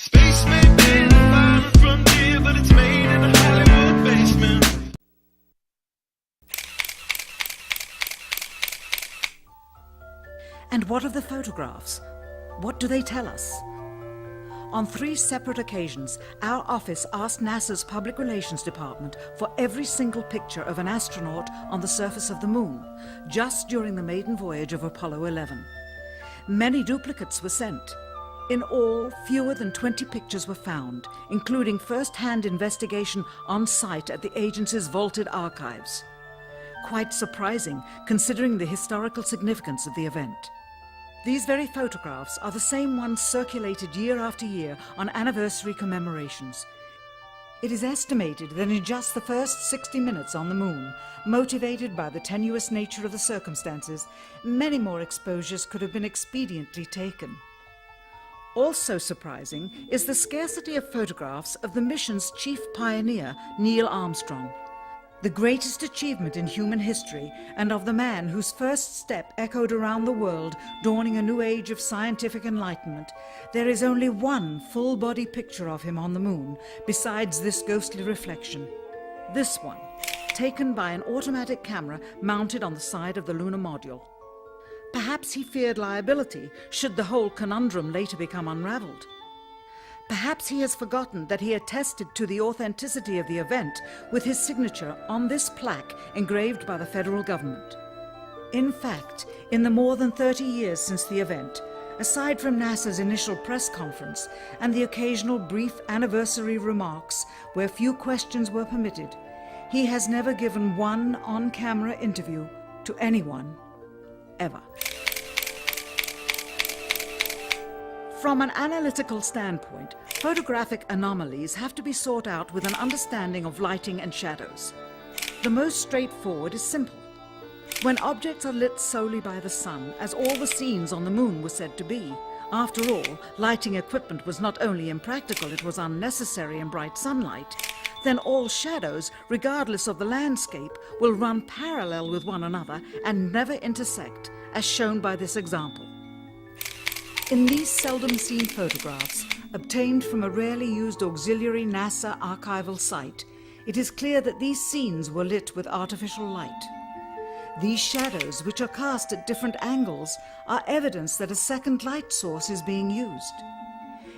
Space may be the final frontier, but it's made in a Hollywood basement. And what of the photographs? What do they tell us? On 3 separate occasions, our office asked NASA's Public Relations Department for every single picture of an astronaut on the surface of the Moon, just during the maiden voyage of Apollo 11. Many duplicates were sent. In all, fewer than 20 pictures were found, including first-hand investigation on site at the agency's vaulted archives. Quite surprising, considering the historical significance of the event. These very photographs are the same ones circulated year after year on anniversary commemorations. It is estimated that in just the first 60 minutes on the Moon, motivated by the tenuous nature of the circumstances, many more exposures could have been expediently taken. Also surprising is the scarcity of photographs of the mission's chief pioneer, Neil Armstrong. The greatest achievement in human history, and of the man whose first step echoed around the world, dawning a new age of scientific enlightenment, there is only one full-body picture of him on the Moon, besides this ghostly reflection. This one, taken by an automatic camera mounted on the side of the lunar module. Perhaps he feared liability, should the whole conundrum later become unraveled. Perhaps he has forgotten that he attested to the authenticity of the event with his signature on this plaque engraved by the federal government. In fact, in the more than 30 years since the event, aside from NASA's initial press conference and the occasional brief anniversary remarks where few questions were permitted, he has never given one on-camera interview to anyone, ever. From an analytical standpoint, photographic anomalies have to be sought out with an understanding of lighting and shadows. The most straightforward is simple. When objects are lit solely by the sun, as all the scenes on the Moon were said to be, after all, lighting equipment was not only impractical, it was unnecessary in bright sunlight, then all shadows, regardless of the landscape, will run parallel with one another and never intersect, as shown by this example. In these seldom-seen photographs, obtained from a rarely used auxiliary NASA archival site, it is clear that these scenes were lit with artificial light. These shadows, which are cast at different angles, are evidence that a second light source is being used.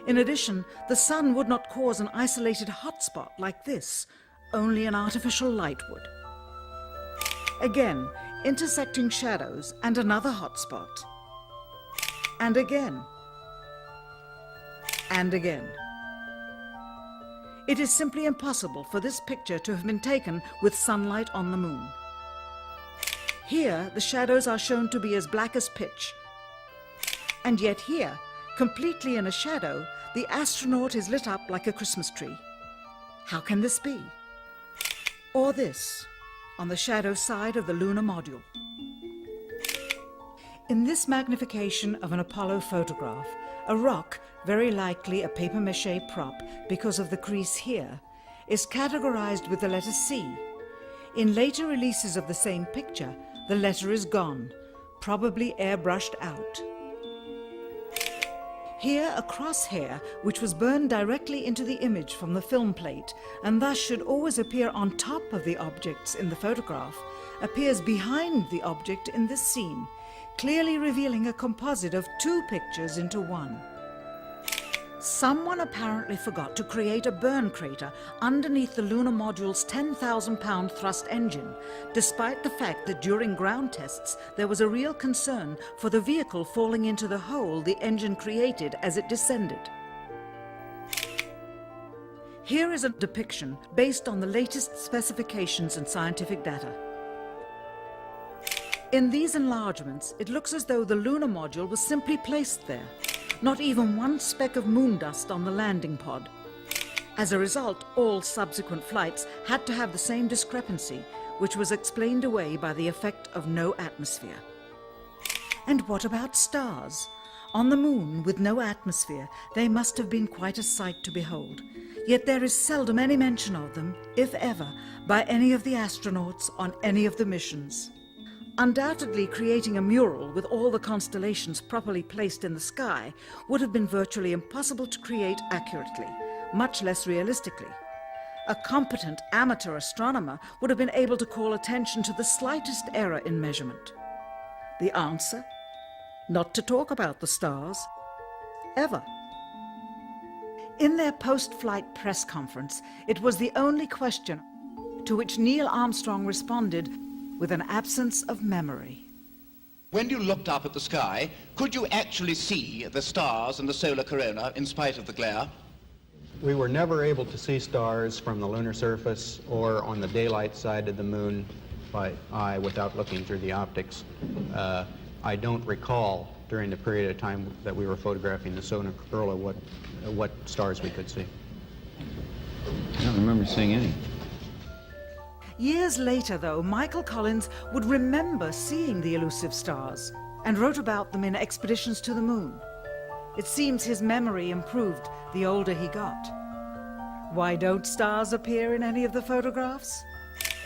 In addition, the sun would not cause an isolated hotspot like this, only an artificial light would. Again, intersecting shadows and another hotspot. And again. And again. It is simply impossible for this picture to have been taken with sunlight on the Moon. Here, the shadows are shown to be as black as pitch. And yet here, completely in a shadow, the astronaut is lit up like a Christmas tree. How can this be? Or this, on the shadow side of the lunar module. In this magnification of an Apollo photograph, a rock, very likely a papier-mâché prop because of the crease here, is categorized with the letter C. In later releases of the same picture, the letter is gone, probably airbrushed out. Here a crosshair, which was burned directly into the image from the film plate and thus should always appear on top of the objects in the photograph, appears behind the object in this scene, clearly revealing a composite of 2 pictures into one. Someone apparently forgot to create a burn crater underneath the lunar module's 10,000-pound thrust engine, despite the fact that during ground tests there was a real concern for the vehicle falling into the hole the engine created as it descended. Here is a depiction based on the latest specifications and scientific data. In these enlargements, it looks as though the lunar module was simply placed there. Not even one speck of moon dust on the landing pod. As a result, all subsequent flights had to have the same discrepancy, which was explained away by the effect of no atmosphere. And what about stars? On the Moon, with no atmosphere, they must have been quite a sight to behold. Yet there is seldom any mention of them, if ever, by any of the astronauts on any of the missions. Undoubtedly, creating a mural with all the constellations properly placed in the sky would have been virtually impossible to create accurately, much less realistically. A competent amateur astronomer would have been able to call attention to the slightest error in measurement. The answer? Not to talk about the stars. Ever. In their post-flight press conference, it was the only question to which Neil Armstrong responded with an absence of memory. When you looked up at the sky, could you actually see the stars and the solar corona in spite of the glare? We were never able to see stars from the lunar surface or on the daylight side of the moon by eye without looking through the optics. I don't recall during the period of time that we were photographing the solar corona what stars we could see. I don't remember seeing any. Years later, though, Michael Collins would remember seeing the elusive stars and wrote about them in Expeditions to the Moon. It seems his memory improved the older he got. Why don't stars appear in any of the photographs?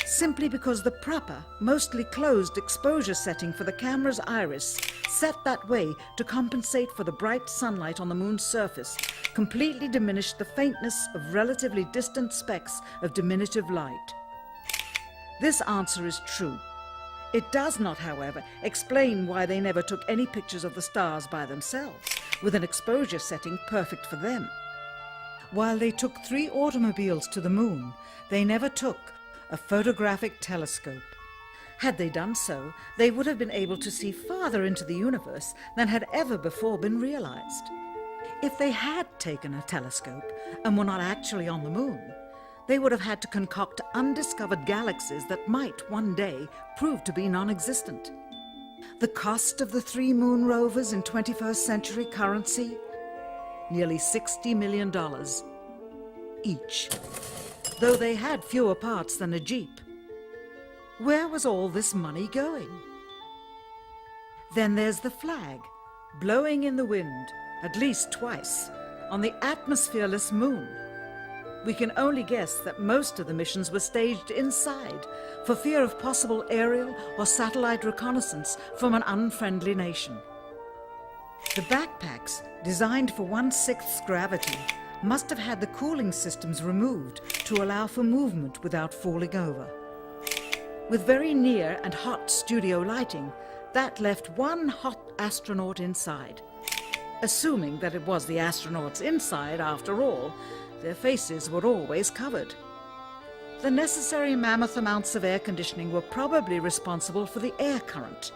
Simply because the proper, mostly closed exposure setting for the camera's iris, set that way to compensate for the bright sunlight on the moon's surface, completely diminished the faintness of relatively distant specks of diminutive light. This answer is true. It does not, however, explain why they never took any pictures of the stars by themselves, with an exposure setting perfect for them. While they took 3 automobiles to the moon, they never took a photographic telescope. Had they done so, they would have been able to see farther into the universe than had ever before been realized. If they had taken a telescope and were not actually on the moon, they would have had to concoct undiscovered galaxies that might one day prove to be non-existent. The cost of the 3 moon rovers in 21st century currency? Nearly $60 million each, though they had fewer parts than a Jeep. Where was all this money going? Then there's the flag, blowing in the wind, at least twice, on the atmosphereless moon. We can only guess that most of the missions were staged inside for fear of possible aerial or satellite reconnaissance from an unfriendly nation. The backpacks, designed for 1/6 gravity, must have had the cooling systems removed to allow for movement without falling over. With very near and hot studio lighting, that left one hot astronaut inside. Assuming that it was the astronauts inside, after all, their faces were always covered. The necessary mammoth amounts of air conditioning were probably responsible for the air current.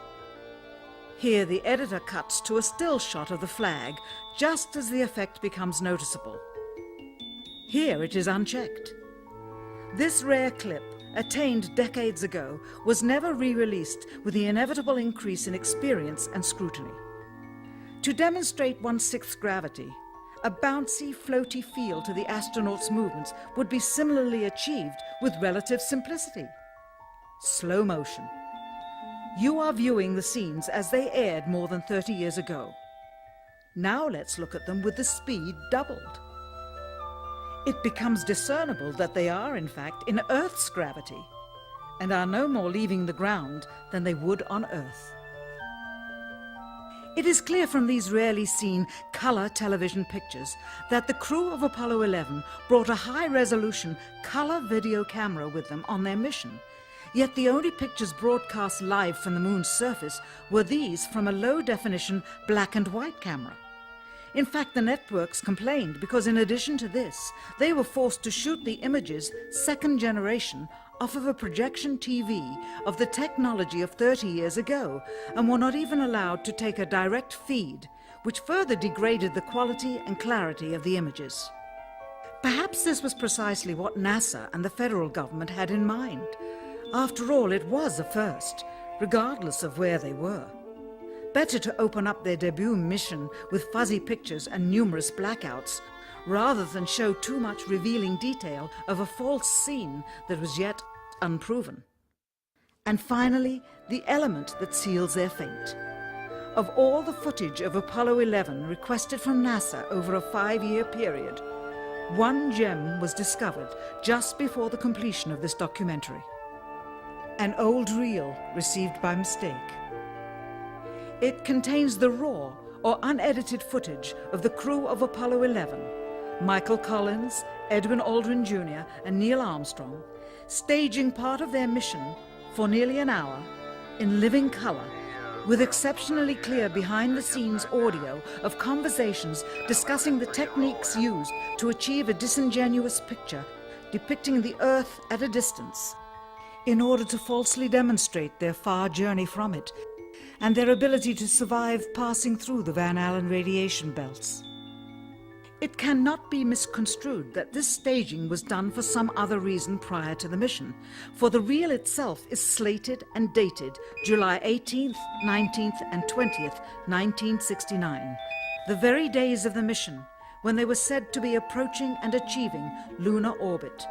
Here the editor cuts to a still shot of the flag, just as the effect becomes noticeable. Here it is unchecked. This rare clip, attained decades ago, was never re-released with the inevitable increase in experience and scrutiny. To demonstrate 1/6 gravity, a bouncy, floaty feel to the astronauts' movements would be similarly achieved with relative simplicity. Slow motion. You are viewing the scenes as they aired more than 30 years ago. Now let's look at them with the speed doubled. It becomes discernible that they are, in fact, in Earth's gravity, and are no more leaving the ground than they would on Earth. It is clear from these rarely seen colour television pictures that the crew of Apollo 11 brought a high-resolution colour video camera with them on their mission, yet the only pictures broadcast live from the moon's surface were these from a low-definition black and white camera. In fact, the networks complained because in addition to this, they were forced to shoot the images, second generation, off of a projection TV of the technology of 30 years ago, and were not even allowed to take a direct feed, which further degraded the quality and clarity of the images. Perhaps this was precisely what NASA and the federal government had in mind. After all, it was a first, regardless of where they were. Better to open up their debut mission with fuzzy pictures and numerous blackouts, rather than show too much revealing detail of a false scene that was yet unproven. And finally, the element that seals their fate. Of all the footage of Apollo 11 requested from NASA over a 5-year period, one gem was discovered just before the completion of this documentary. An old reel received by mistake. It contains the raw or unedited footage of the crew of Apollo 11, Michael Collins, Edwin Aldrin Jr. and Neil Armstrong, staging part of their mission for nearly an hour in living color, with exceptionally clear behind-the-scenes audio of conversations discussing the techniques used to achieve a disingenuous picture depicting the Earth at a distance, in order to falsely demonstrate their far journey from it and their ability to survive passing through the Van Allen radiation belts. It cannot be misconstrued that this staging was done for some other reason prior to the mission, for the reel itself is slated and dated July 18th, 19th and 20th, 1969, the very days of the mission when they were said to be approaching and achieving lunar orbit.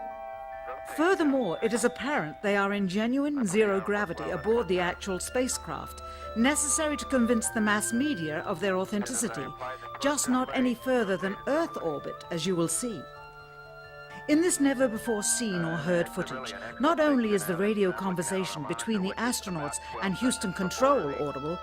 Furthermore, it is apparent they are in genuine zero gravity aboard the actual spacecraft, necessary to convince the mass media of their authenticity, just not any further than Earth orbit, as you will see. In this never-before-seen or heard footage, not only is the radio conversation between the astronauts and Houston Control audible,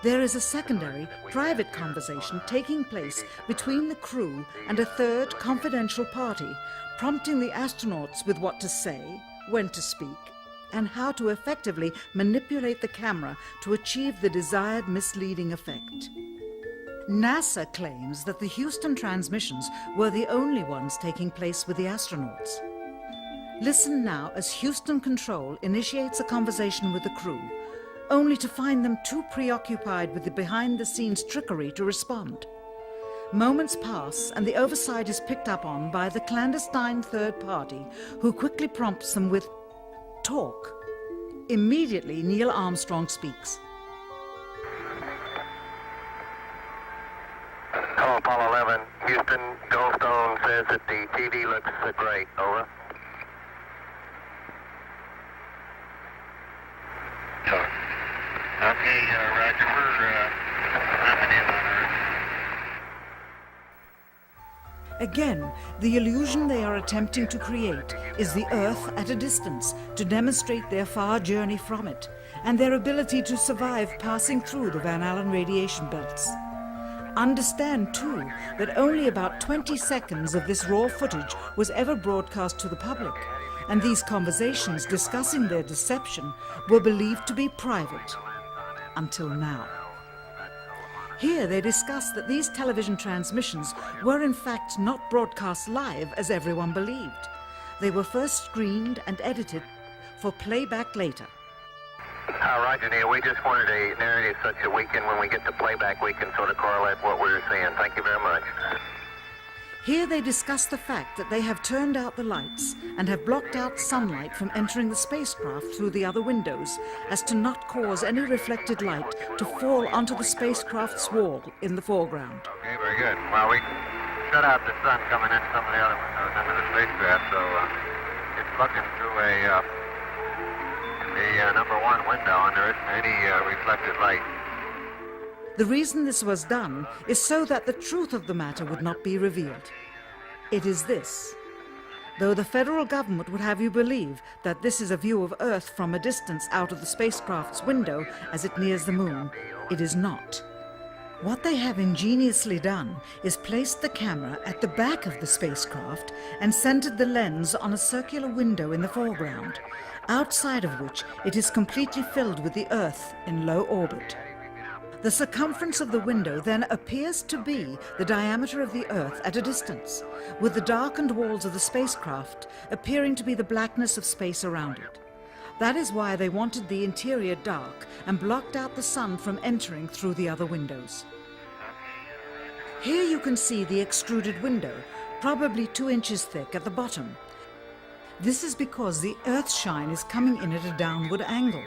there is a secondary, private conversation taking place between the crew and a third confidential party, prompting the astronauts with what to say, when to speak, and how to effectively manipulate the camera to achieve the desired misleading effect. NASA claims that the Houston transmissions were the only ones taking place with the astronauts. Listen now as Houston Control initiates a conversation with the crew, only to find them too preoccupied with the behind-the-scenes trickery to respond. Moments pass and the oversight is picked up on by the clandestine third party, who quickly prompts them with talk. Immediately, Neil Armstrong speaks. Hello, Apollo 11. Houston, Goldstone says that the TV looks great. Over. Okay, Roger. We're coming in on Earth. Again, the illusion they are attempting to create is the Earth at a distance to demonstrate their far journey from it and their ability to survive passing through the Van Allen radiation belts. Understand, too, that only about 20 seconds of this raw footage was ever broadcast to the public, and these conversations discussing their deception were believed to be private, until now. Here they discuss that these television transmissions were in fact not broadcast live as everyone believed. They were first screened and edited for playback later. Roger, Neil. We just wanted a narrative such that we can, when we get to playback, we can sort of correlate what we were seeing. Thank you very much. Here they discuss the fact that they have turned out the lights and have blocked out sunlight from entering the spacecraft through the other windows, as to not cause any reflected light to fall onto the spacecraft's wall in the foreground. Okay, very good. Well, we shut out the sun coming in some of the other windows into the spacecraft, so it's looking through the number one window, and there isn't any reflected light. The reason this was done is so that the truth of the matter would not be revealed. It is this. Though the federal government would have you believe that this is a view of Earth from a distance out of the spacecraft's window as it nears the moon, it is not. What they have ingeniously done is placed the camera at the back of the spacecraft and centered the lens on a circular window in the foreground, outside of which it is completely filled with the Earth in low orbit. The circumference of the window then appears to be the diameter of the Earth at a distance, with the darkened walls of the spacecraft appearing to be the blackness of space around it. That is why they wanted the interior dark and blocked out the sun from entering through the other windows. Here you can see the extruded window, probably 2 inches thick at the bottom. This is because the Earth's shine is coming in at a downward angle.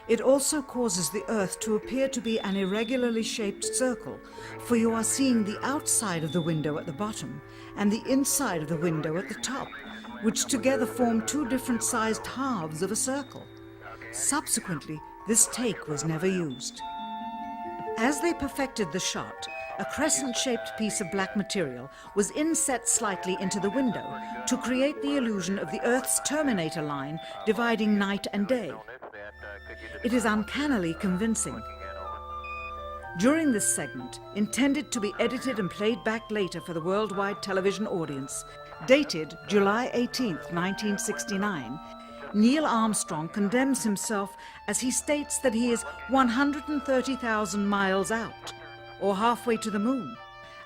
It also causes the Earth to appear to be an irregularly shaped circle, for you are seeing the outside of the window at the bottom and the inside of the window at the top, which together form 2 different sized halves of a circle. Subsequently, this take was never used. As they perfected the shot, a crescent-shaped piece of black material was inset slightly into the window to create the illusion of the Earth's terminator line dividing night and day. it is uncannily convincing. During this segment, intended to be edited and played back later for the worldwide television audience, dated July 18th, 1969, Neil Armstrong condemns himself as he states that he is 130,000 miles out, or halfway to the moon,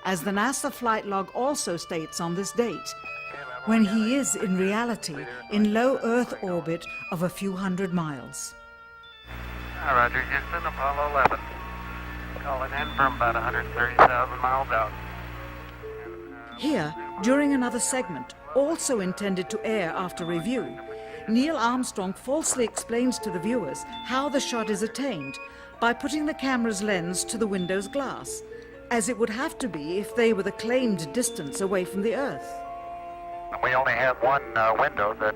as the NASA flight log also states on this date, when he is in reality in low Earth orbit of a few hundred miles. Roger, Houston, Apollo 11. Calling in from about 130,000 miles out. Here, during another segment, also intended to air after review, Neil Armstrong falsely explains to the viewers how the shot is attained by putting the camera's lens to the window's glass, as it would have to be if they were the claimed distance away from the Earth. We only have one window that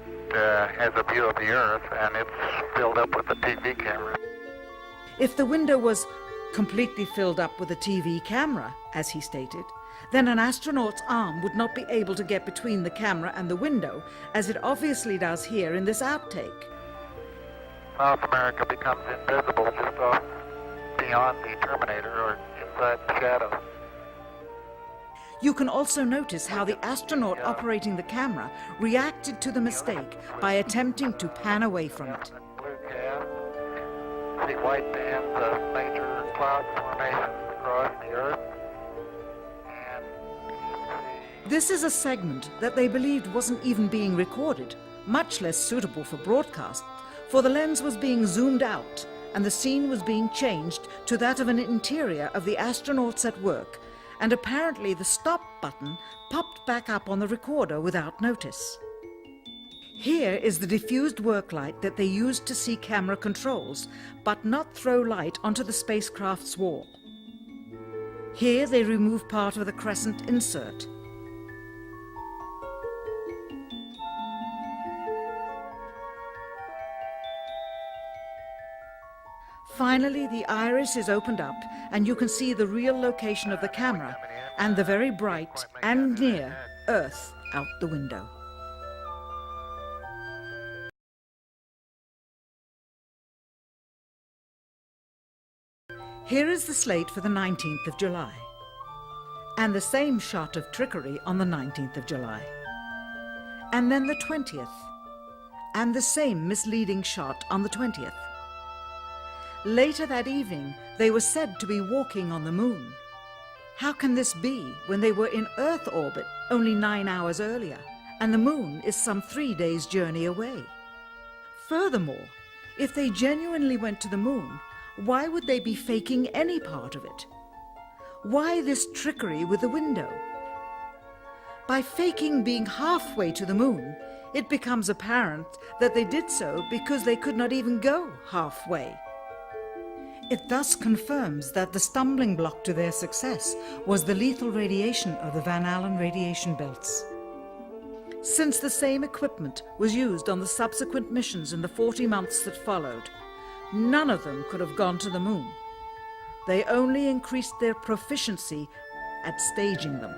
has a view of the Earth, and it's filled up with a TV camera. If the window was completely filled up with a TV camera, as he stated, then an astronaut's arm would not be able to get between the camera and the window, as it obviously does here in this outtake. South America becomes invisible just off beyond the Terminator or inside the shadow. You can also notice how the astronaut operating the camera reacted to the mistake by attempting to pan away from it. Blue cast. See white bands of major cloud formations across the Earth. And you see This is a segment that they believed wasn't even being recorded, much less suitable for broadcast, for the lens was being zoomed out and the scene was being changed to that of an interior of the astronauts at work, and apparently the stop button popped back up on the recorder without notice. Here is the diffused work light that they used to see camera controls, but not throw light onto the spacecraft's wall. Here they remove part of the crescent insert. Finally, the iris is opened up and you can see the real location of the camera and the very bright and near Earth out the window. Here is the slate for the 19th of July, and the same shot of trickery on the 19th of July, and then the 20th, and the same misleading shot on the 20th. Later that evening, they were said to be walking on the moon. How can this be when they were in Earth orbit only 9 hours earlier, and the moon is some 3 days' journey away? Furthermore, if they genuinely went to the moon, why would they be faking any part of it? Why this trickery with the window? By faking being halfway to the moon, it becomes apparent that they did so because they could not even go halfway. It thus confirms that the stumbling block to their success was the lethal radiation of the Van Allen radiation belts. Since the same equipment was used on the subsequent missions in the 40 months that followed, none of them could have gone to the moon. They only increased their proficiency at staging them.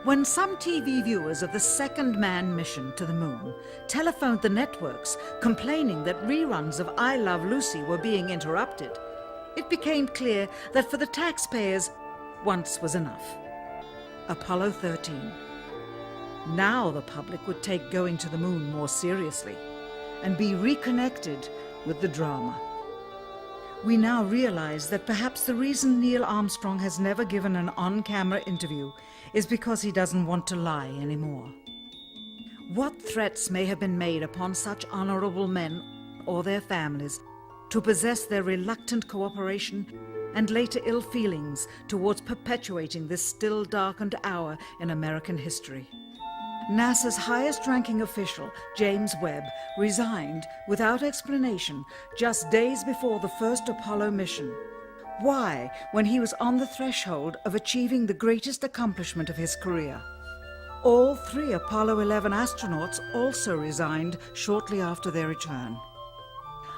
When some TV viewers of the second manned mission to the moon telephoned the networks complaining that reruns of I Love Lucy were being interrupted, it became clear that for the taxpayers, once was enough. Apollo 13. Now the public would take going to the moon more seriously and be reconnected with the drama. We now realize that perhaps the reason Neil Armstrong has never given an on-camera interview is because he doesn't want to lie anymore. What threats may have been made upon such honorable men or their families to possess their reluctant cooperation and later ill feelings towards perpetuating this still darkened hour in American history? NASA's highest-ranking official, James Webb, resigned without explanation just days before the first Apollo mission. Why, when he was on the threshold of achieving the greatest accomplishment of his career? All 3 Apollo 11 astronauts also resigned shortly after their return.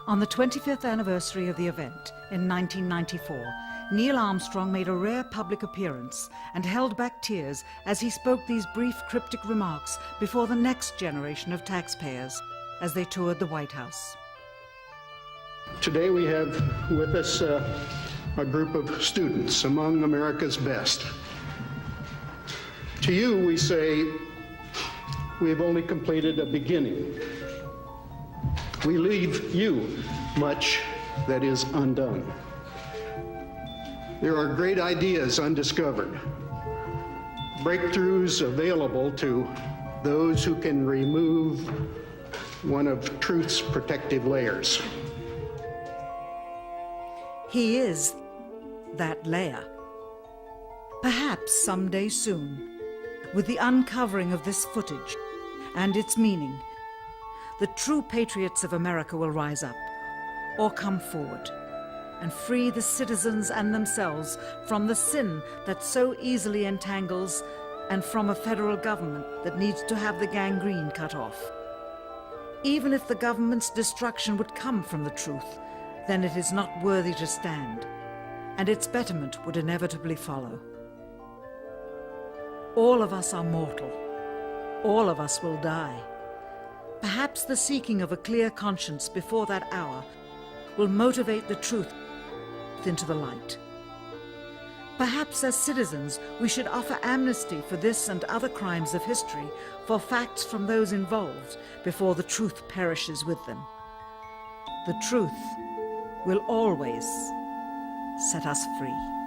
On the 25th anniversary of the event, in 1994, Neil Armstrong made a rare public appearance and held back tears as he spoke these brief cryptic remarks before the next generation of taxpayers as they toured the White House. Today we have with us a group of students among America's best. To you, we say, we have only completed a beginning. We leave you much that is undone. There are great ideas undiscovered, breakthroughs available to those who can remove one of truth's protective layers. He is that layer. Perhaps someday soon, with the uncovering of this footage and its meaning, the true patriots of America will rise up or come forward and free the citizens and themselves from the sin that so easily entangles and from a federal government that needs to have the gangrene cut off. Even if the government's destruction would come from the truth, then it is not worthy to stand, and its betterment would inevitably follow. All of us are mortal. All of us will die. Perhaps the seeking of a clear conscience before that hour will motivate the truth into the light. Perhaps as citizens we should offer amnesty for this and other crimes of history, for facts from those involved, before the truth perishes with them. The truth will always set us free.